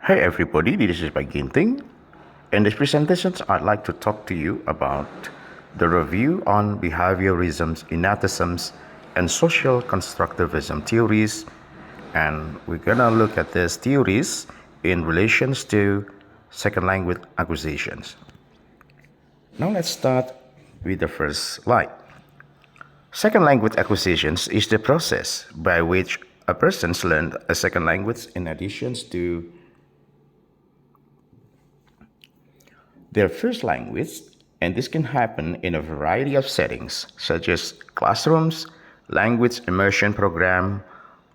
Hey everybody, this is Ginting. In this presentation, I'd like to talk to you about the review on behaviorism, innatism, and social constructivism theories. And we're gonna look at these theories in relations to second language acquisitions. Now let's start with the first slide. Second language acquisitions is the process by which a person learns a second language in addition to their first language, and this can happen in a variety of settings, such as classrooms, language immersion program,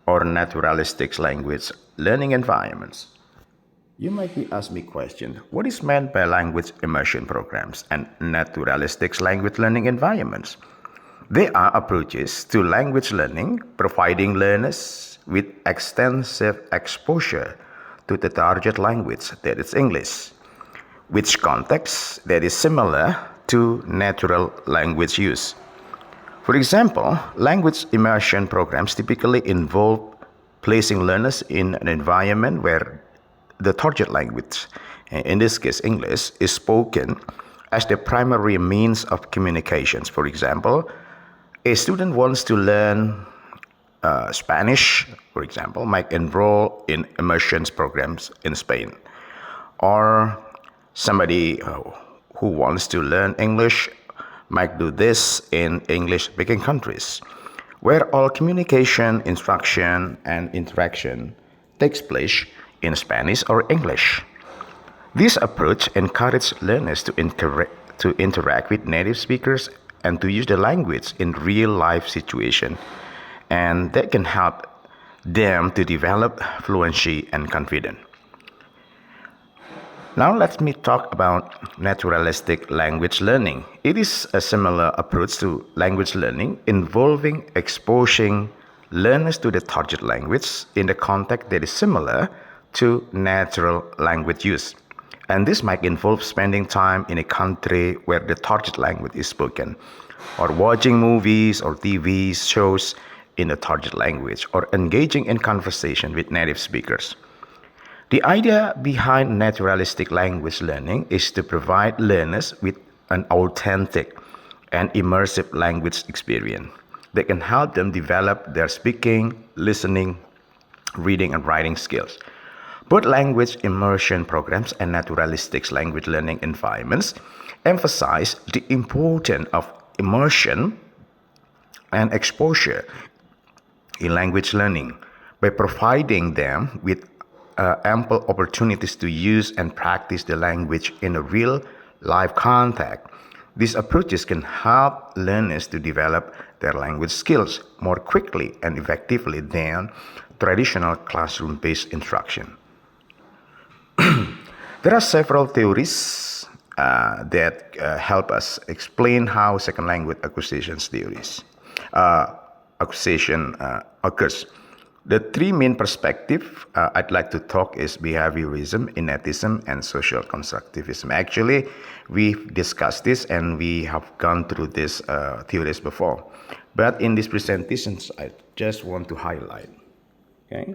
or naturalistic language learning environments. You might be asking me question, what is meant by language immersion programs and naturalistic language learning environments? They are approaches to language learning, providing learners with extensive exposure to the target language, that is English, which context that is similar to natural language use. For example, language immersion programs typically involve placing learners in an environment where the target language, in this case English, is spoken as the primary means of communications. For example, a student wants to learn Spanish, for example, might enroll in immersion programs in Spain, or somebody who wants to learn English might do this in English-speaking countries, where all communication, instruction, and interaction takes place in Spanish or English. This approach encourages learners to interact with native speakers and to use the language in real-life situations, and that can help them to develop fluency and confidence. Now let me talk about naturalistic language learning. It is a similar approach to language learning involving exposing learners to the target language in the context that is similar to natural language use. And this might involve spending time in a country where the target language is spoken, or watching movies or TV shows in the target language, or engaging in conversation with native speakers. The idea behind naturalistic language learning is to provide learners with an authentic and immersive language experience that can help them develop their speaking, listening, reading, and writing skills. Both language immersion programs and naturalistic language learning environments emphasize the importance of immersion and exposure in language learning by providing them with ample opportunities to use and practice the language in a real life context. These approaches can help learners to develop their language skills more quickly and effectively than traditional classroom-based instruction. There are several theories that help us explain how second language acquisition occurs. The three main perspectives I'd like to talk is behaviorism, innatism, and social constructivism. Actually, we've discussed this and we have gone through these theories before. But in this presentation, I just want to highlight. Okay.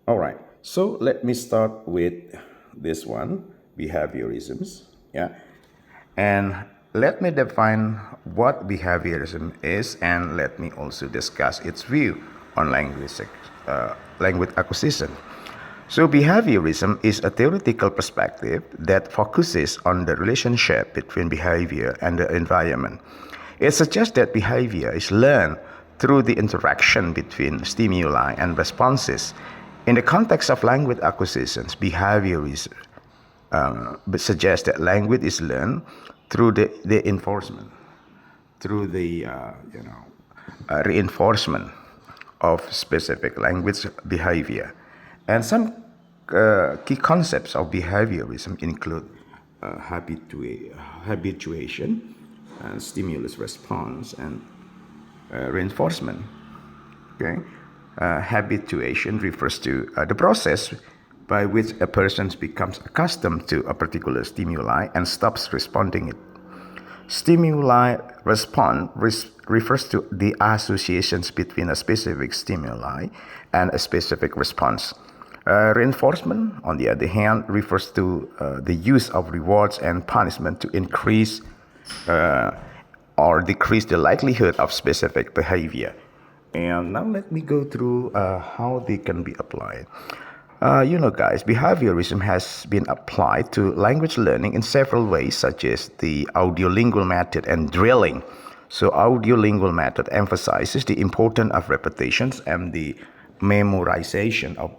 All right. So let me start with this one, behaviorism. Yeah. And let me define what behaviorism is, and let me also discuss its view on language acquisition. So behaviorism is a theoretical perspective that focuses on the relationship between behavior and the environment. It suggests that behavior is learned through the interaction between stimuli and responses. In the context of language acquisitions, behaviorism suggests that language is learned through the enforcement, through the reinforcement of specific language behavior. And some key concepts of behaviorism include habituation, stimulus response, and reinforcement. Okay, habituation refers to the process by which a person becomes accustomed to a particular stimuli and stops responding it. Stimuli response refers to the associations between a specific stimuli and a specific response. Reinforcement, on the other hand, refers to the use of rewards and punishment to increase or decrease the likelihood of specific behavior. And now let me go through how they can be applied. Guys, behaviorism has been applied to language learning in several ways, such as the audiolingual method and drilling. So, audiolingual method emphasizes the importance of repetitions and the memorization of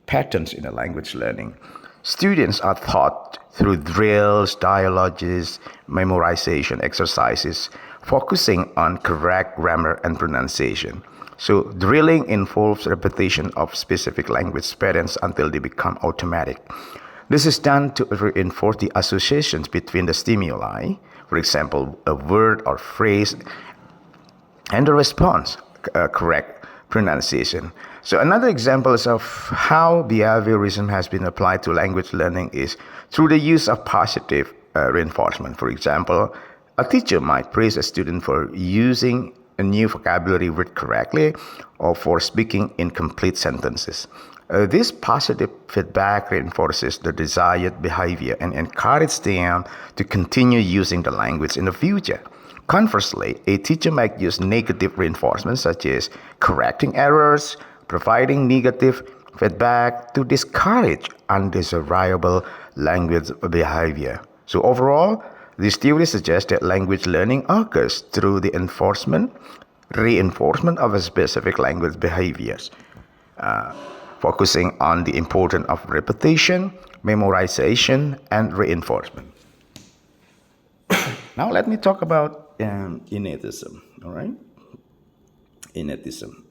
patterns in the language learning. Students are taught through drills, dialogues, memorization exercises, focusing on correct grammar and pronunciation. So, drilling involves repetition of specific language patterns until they become automatic. This is done to reinforce the associations between the stimuli, for example, a word or phrase, and the response, correct pronunciation. So, another example of how behaviorism has been applied to language learning is through the use of positive reinforcement. For example, a teacher might praise a student for using a new vocabulary word correctly or for speaking in complete sentences. This positive feedback reinforces the desired behavior and encourages them to continue using the language in the future. Conversely, a teacher might use negative reinforcement such as correcting errors, providing negative feedback to discourage undesirable language behavior. So overall, this theory suggests that language learning occurs through the reinforcement of a specific language behaviors, focusing on the importance of repetition, memorization, and reinforcement. Now let me talk about innatism, all right? Innatism.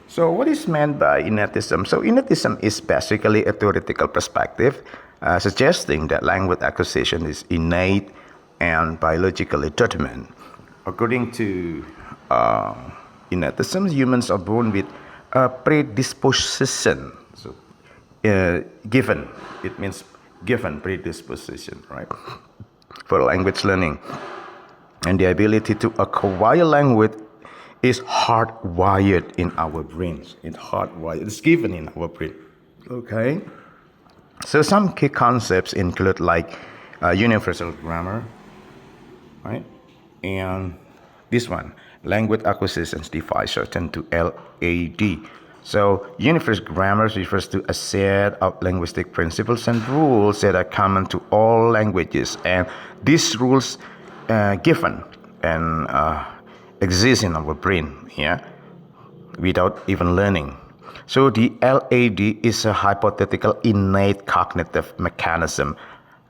So what is meant by innatism? So innatism is basically a theoretical perspective suggesting that language acquisition is innate and biologically determined. According to innatism, humans are born with a predisposition. So given, it means given predisposition, right? For language learning. And the ability to acquire language is hardwired in our brains. It's hardwired. It's given in our brain. Okay. So some key concepts include like universal grammar, right? And this one, language acquisitions define certain to LAD. So universal grammar refers to a set of linguistic principles and rules that are common to all languages, and these rules given and exist in our brain, without even learning. So the LAD is a hypothetical innate cognitive mechanism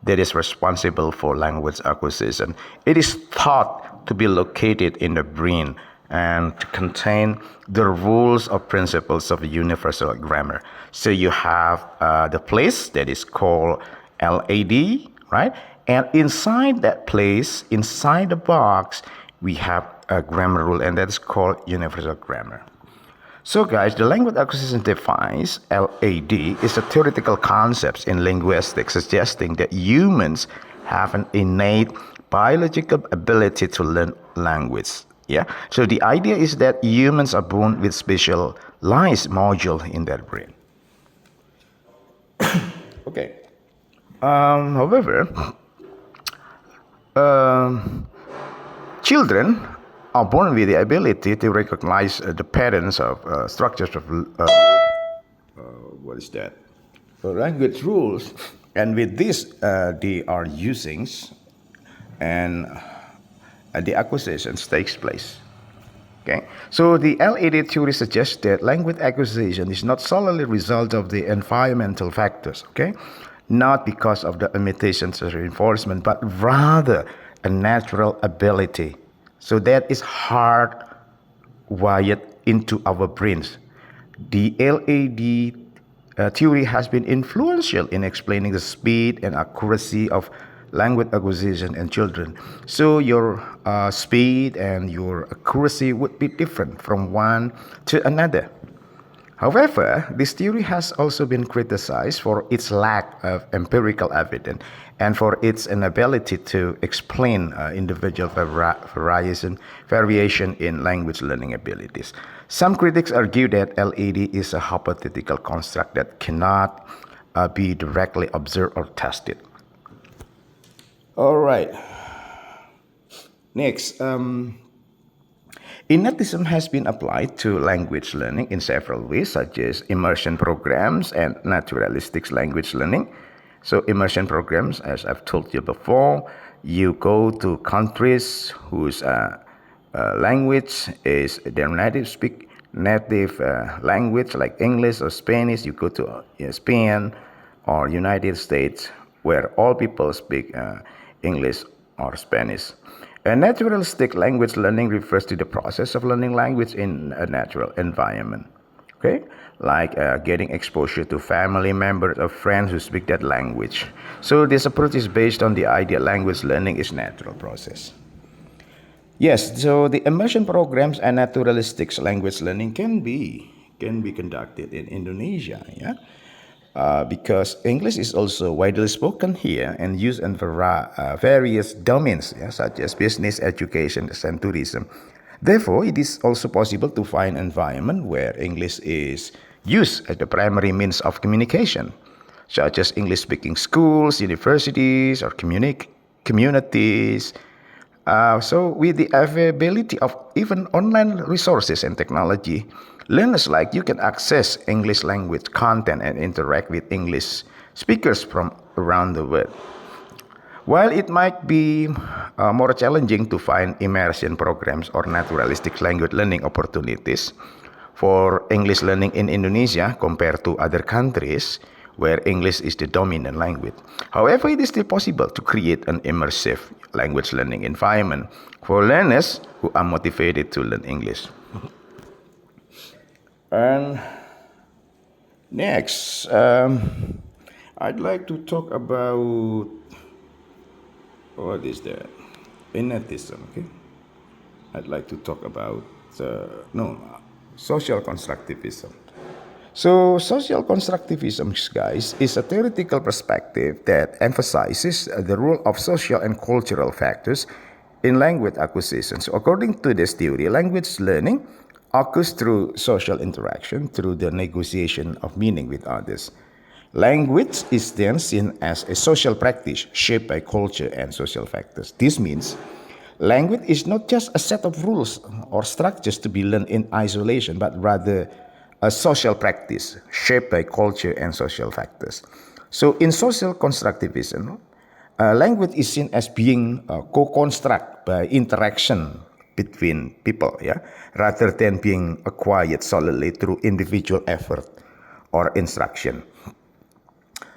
that is responsible for language acquisition. It is thought to be located in the brain and to contain the rules or principles of universal grammar. So you have the place that is called LAD, right? And inside that place, inside the box, we have a grammar rule, and that is called universal grammar. So guys, the language acquisition device, LAD, is a theoretical concept in linguistics suggesting that humans have an innate biological ability to learn language. So the idea is that humans are born with specialized module in their brain. Okay. However, children are born with the ability to recognize the patterns of structures of language rules, and with this they are using, and the acquisitions takes place. Okay, so the LAD theory suggests that language acquisition is not solely a result of the environmental factors. Okay, not because of the imitations or reinforcement, but rather a natural ability. So that is hardwired into our brains. The LAD theory has been influential in explaining the speed and accuracy of language acquisition in children. So your speed and your accuracy would be different from one to another. However, this theory has also been criticized for its lack of empirical evidence and for its inability to explain individual variation in language learning abilities. Some critics argue that LED is a hypothetical construct that cannot be directly observed or tested. All right. Next, Innatism has been applied to language learning in several ways, such as immersion programs and naturalistic language learning. So, immersion programs, as I've told you before, you go to countries whose language is their native language, like English or Spanish. You go to Spain or United States, where all people speak English or Spanish. A naturalistic language learning refers to the process of learning language in a natural environment. Okay, like getting exposure to family members or friends who speak that language. So this approach is based on the idea language learning is natural process. Yes, so the immersion programs and naturalistic language learning can be conducted in Indonesia. Yeah. Because English is also widely spoken here and used in various domains, such as business, education, and tourism. Therefore, it is also possible to find an environment where English is used as the primary means of communication, such as English-speaking schools, universities, or communities. So with the availability of even online resources and technology, learners like you can access English language content and interact with English speakers from around the world. While it might be more challenging to find immersion programs or naturalistic language learning opportunities for English learning in Indonesia compared to other countries where English is the dominant language. However, it is still possible to create an immersive language learning environment for learners who are motivated to learn English. And next, I'd like to talk about what is that? Innatism. Okay, I'd like to talk about social constructivism. So, social constructivism, guys, is a theoretical perspective that emphasizes the role of social and cultural factors in language acquisition. So, according to this theory, language learning occurs through social interaction, through the negotiation of meaning with others. Language is then seen as a social practice shaped by culture and social factors. This means language is not just a set of rules or structures to be learned in isolation, but rather a social practice shaped by culture and social factors. So in social constructivism, language is seen as being co-constructed by interaction between people, rather than being acquired solely through individual effort or instruction.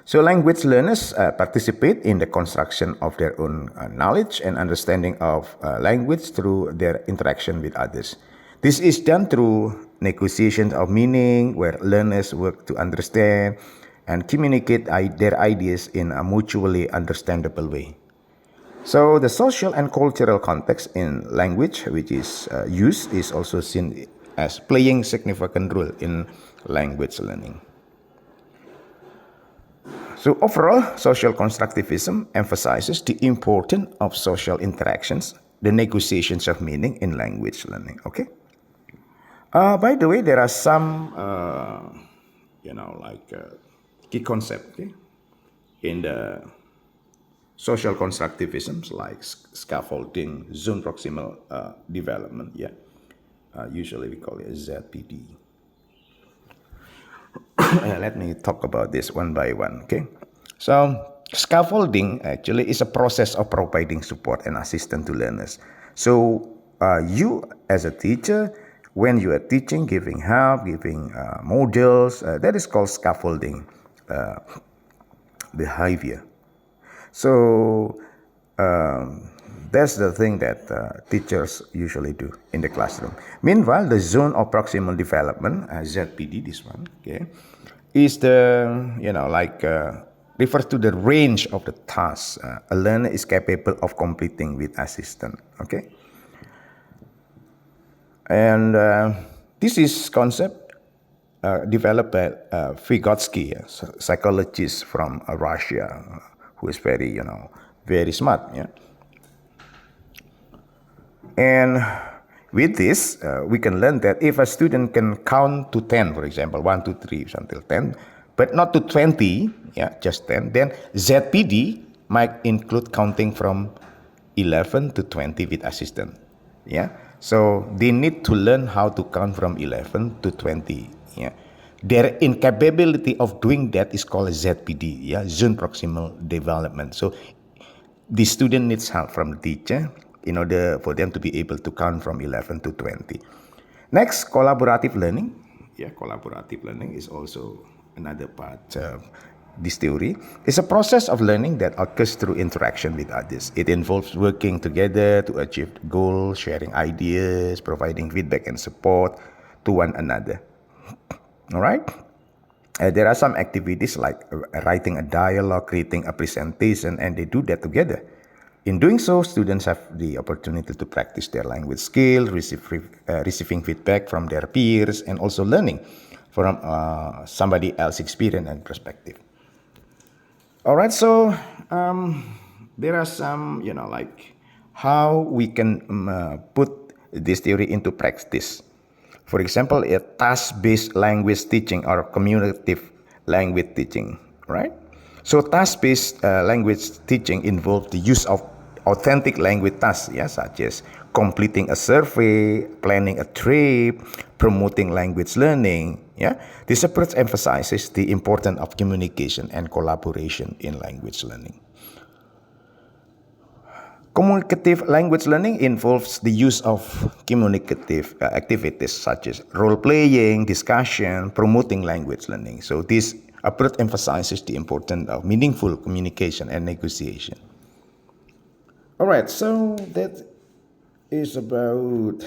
So language learners participate in the construction of their own knowledge and understanding of language through their interaction with others. This is done through negotiations of meaning, where learners work to understand and communicate their ideas in a mutually understandable way. So the social and cultural context in language which is used is also seen as playing significant role in language learning. So overall, social constructivism emphasizes the importance of social interactions, the negotiations of meaning in language learning. Okay. By the way, there are some, key concepts in the social constructivisms like scaffolding, zone proximal development. Usually we call it ZPD. Let me talk about this one by one. Okay. So scaffolding actually is a process of providing support and assistance to learners. So you as a teacher, when you are teaching, giving help, giving models, that is called scaffolding behavior. So that's the thing that teachers usually do in the classroom. Meanwhile, the zone of proximal development, ZPD, this one, okay, is the, refers to the range of the tasks a learner is capable of completing with assistance, okay? And this is concept developed by Vygotsky, a psychologist from Russia, who is very, very smart. Yeah, and with this, we can learn that if a student can count to 10, for example, 1, 2, 3, until 10, but not to 20, yeah, just 10, then ZPD might include counting from 11 to 20 with assistant. Yeah, so they need to learn how to count from 11 to 20. Yeah, their incapability of doing that is called ZPD. Yeah, zone proximal development. So the student needs help from the teacher in order for them to be able to count from 11 to 20. Next, collaborative learning. Yeah, collaborative learning is also another part of this theory. It's a process of learning that occurs through interaction with others. It involves working together to achieve goals, sharing ideas, providing feedback and support to one another. All right? There are some activities like writing a dialogue, creating a presentation, and they do that together. In doing so, students have the opportunity to practice their language skill, receiving feedback from their peers, and also learning from somebody else's experience and perspective. All right, so there are some, like how we can put this theory into practice. For example, a task-based language teaching or communicative language teaching, right? So task-based language teaching involves the use of authentic language tasks, such as completing a survey, planning a trip, promoting language learning. This approach emphasizes the importance of communication and collaboration in language learning. Communicative language learning involves the use of communicative activities such as role-playing, discussion, promoting language learning. So this approach emphasizes the importance of meaningful communication and negotiation. All right, so that is about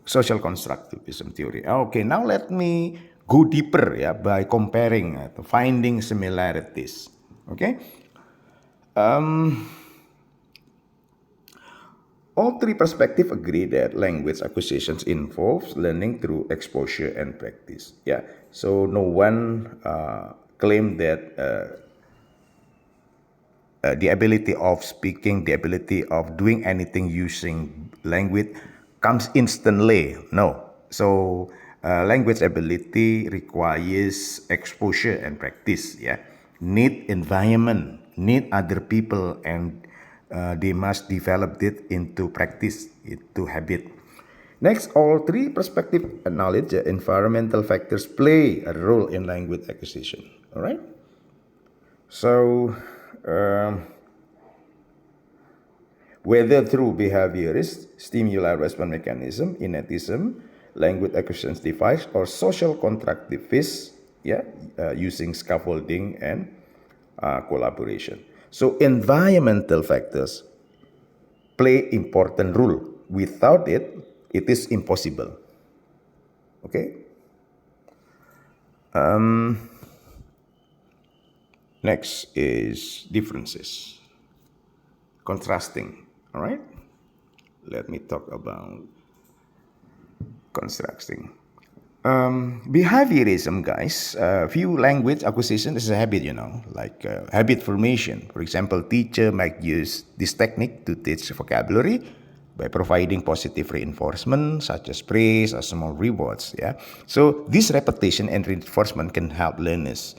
social constructivism theory. Okay, now let me go deeper by comparing, finding similarities. Okay. All three perspectives agree that language acquisitions involves learning through exposure and practice. So no one claimed that the ability of speaking, the ability of doing anything using language comes instantly. No. So language ability requires exposure and practice. Need environment, need other people, and they must develop it into practice, into habit. Next, all three perspectives acknowledge that environmental factors play a role in language acquisition. All right. So, whether through behaviorist, stimuli response mechanism, innatism, language acquisition device, or social constructivist, using scaffolding and collaboration. So environmental factors play important role. Without it, it is impossible. Okay. Next is differences, contrasting. All right. Let me talk about contrasting. Behaviorism, guys, view language acquisition as a habit, like habit formation. For example, teacher might use this technique to teach vocabulary by providing positive reinforcement such as praise or small rewards. So this repetition and reinforcement can help learners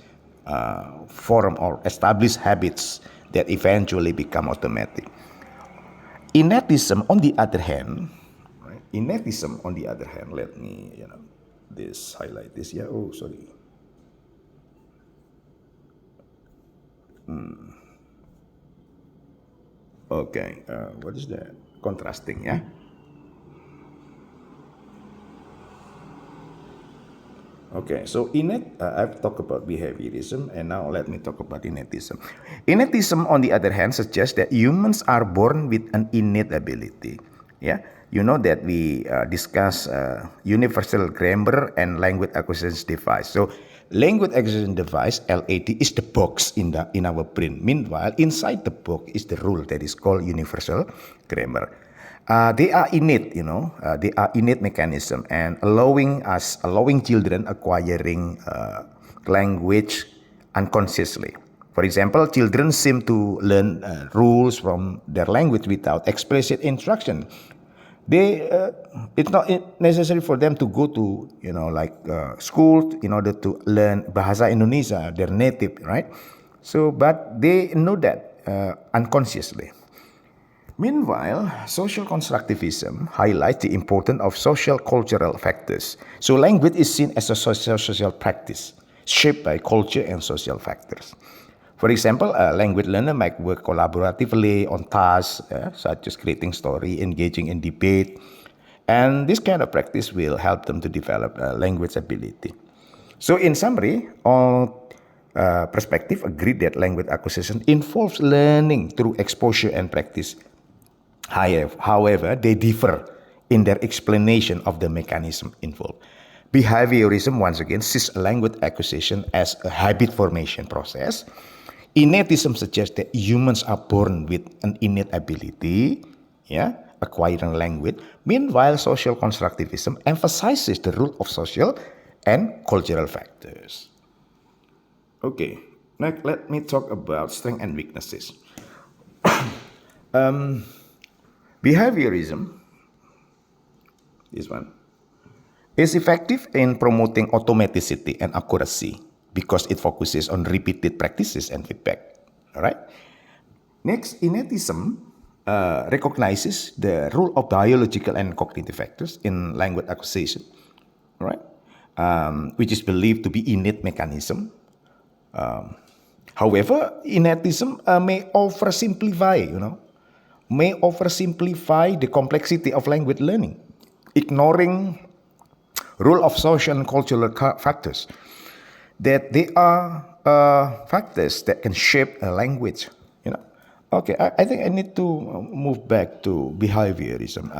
form or establish habits that eventually become automatic. Innatism, on the other hand, let me, highlight this. Oh, sorry. Okay, what is that? Contrasting, Okay, so I've talked about behaviorism, and now let me talk about innatism. Innatism, on the other hand, suggests that humans are born with an innate ability. You know that we discuss universal grammar and language acquisition device. So, language acquisition device (LAD) is the box in our brain. Meanwhile, inside the box is the rule that is called universal grammar. They are innate, they are innate mechanism and allowing children acquiring language unconsciously. For example, children seem to learn rules from their language without explicit instruction. They it's not necessary for them to go to school in order to learn bahasa Indonesia, their native, right? So, but they know that unconsciously. Meanwhile, social constructivism highlights the importance of social cultural factors. So language is seen as a social practice shaped by culture and social factors. For example, a language learner might work collaboratively on tasks such as creating story, engaging in debate, and this kind of practice will help them to develop language ability. So in summary, all perspective agree that language acquisition involves learning through exposure and practice. However, they differ in their explanation of the mechanism involved. Behaviorism, once again, sees language acquisition as a habit formation process. Innatism suggests that humans are born with an innate ability, acquiring language. Meanwhile, social constructivism emphasizes the role of social and cultural factors. Okay, next let me talk about strengths and weaknesses. Behaviorism, this one, is effective in promoting automaticity and accuracy because it focuses on repeated practices and feedback. All right. Next, innatism recognizes the role of biological and cognitive factors in language acquisition. All right. Which is believed to be innate mechanism. However, innatism may oversimplify, the complexity of language learning, ignoring role of social and cultural factors. That they are factors that can shape a language. Okay, I think I need to move back to behaviorism.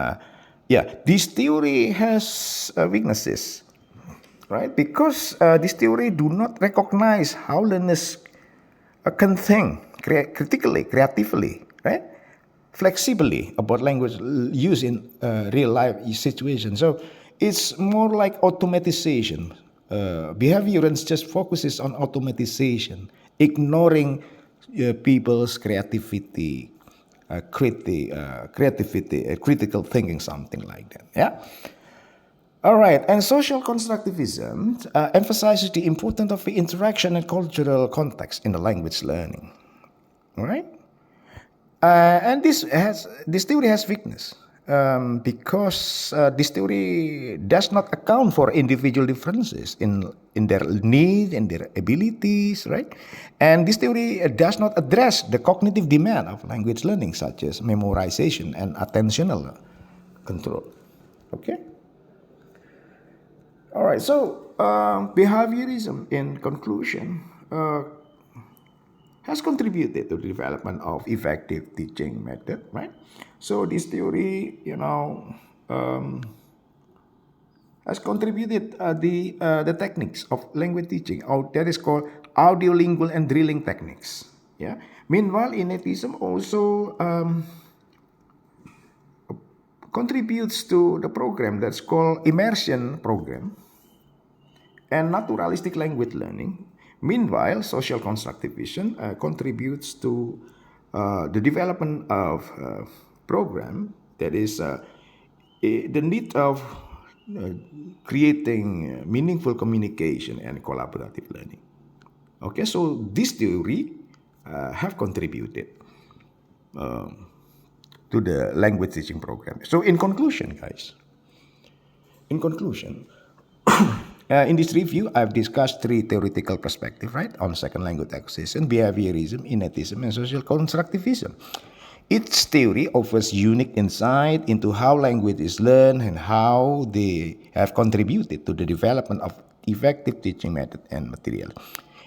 This theory has weaknesses, right? Because this theory do not recognize how learners can think critically, creatively, right? Flexibly about language use in real life situations. So it's more like automatization. Behaviorism just focuses on automatization, ignoring people's creativity, critical thinking, something like that. Yeah. All right, and social constructivism emphasizes the importance of the interaction and cultural context in the language learning. All right, and this theory has weakness because this theory does not account for individual differences in their needs and their abilities, right? And this theory does not address the cognitive demand of language learning, such as memorization and attentional control. Okay. All right, so behaviorism, in conclusion, has contributed to the development of effective teaching method, right? So this theory, has contributed the techniques of language teaching. That is called audiolingual and drilling techniques. Yeah. Meanwhile, innatism also contributes to the program that's called immersion program and naturalistic language learning. Meanwhile, social constructivism contributes to the development of program that is the need of creating meaningful communication and collaborative learning. Okay, so this theory have contributed to the language teaching program. So in conclusion, guys, in this review, I've discussed three theoretical perspectives, right, on second language acquisition, behaviorism, innatism, and social constructivism. Each theory offers unique insight into how language is learned and how they have contributed to the development of effective teaching method and material.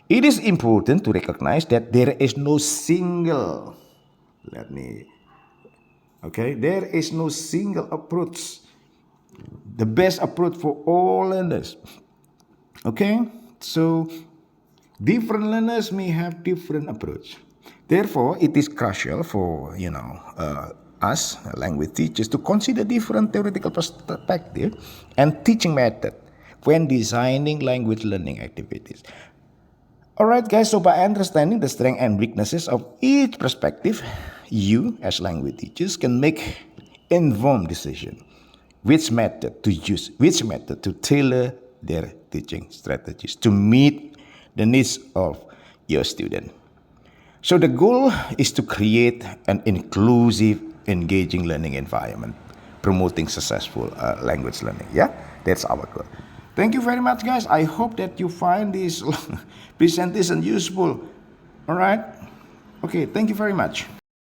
It is important to recognize that there is no single, there is no single approach, the best approach for all learners. Okay, so different learners may have different approach. Therefore, it is crucial for us, language teachers, to consider different theoretical perspective and teaching method when designing language learning activities. Alright guys, so by understanding the strengths and weaknesses of each perspective, you as language teachers can make informed decision which method to use, which method to tailor their teaching strategies to meet the needs of your student. So the goal is to create an inclusive, engaging learning environment, promoting successful language learning. Yeah, that's our goal. Thank you very much, guys. I hope that you find this presentation useful. All right. Okay. Thank you very much.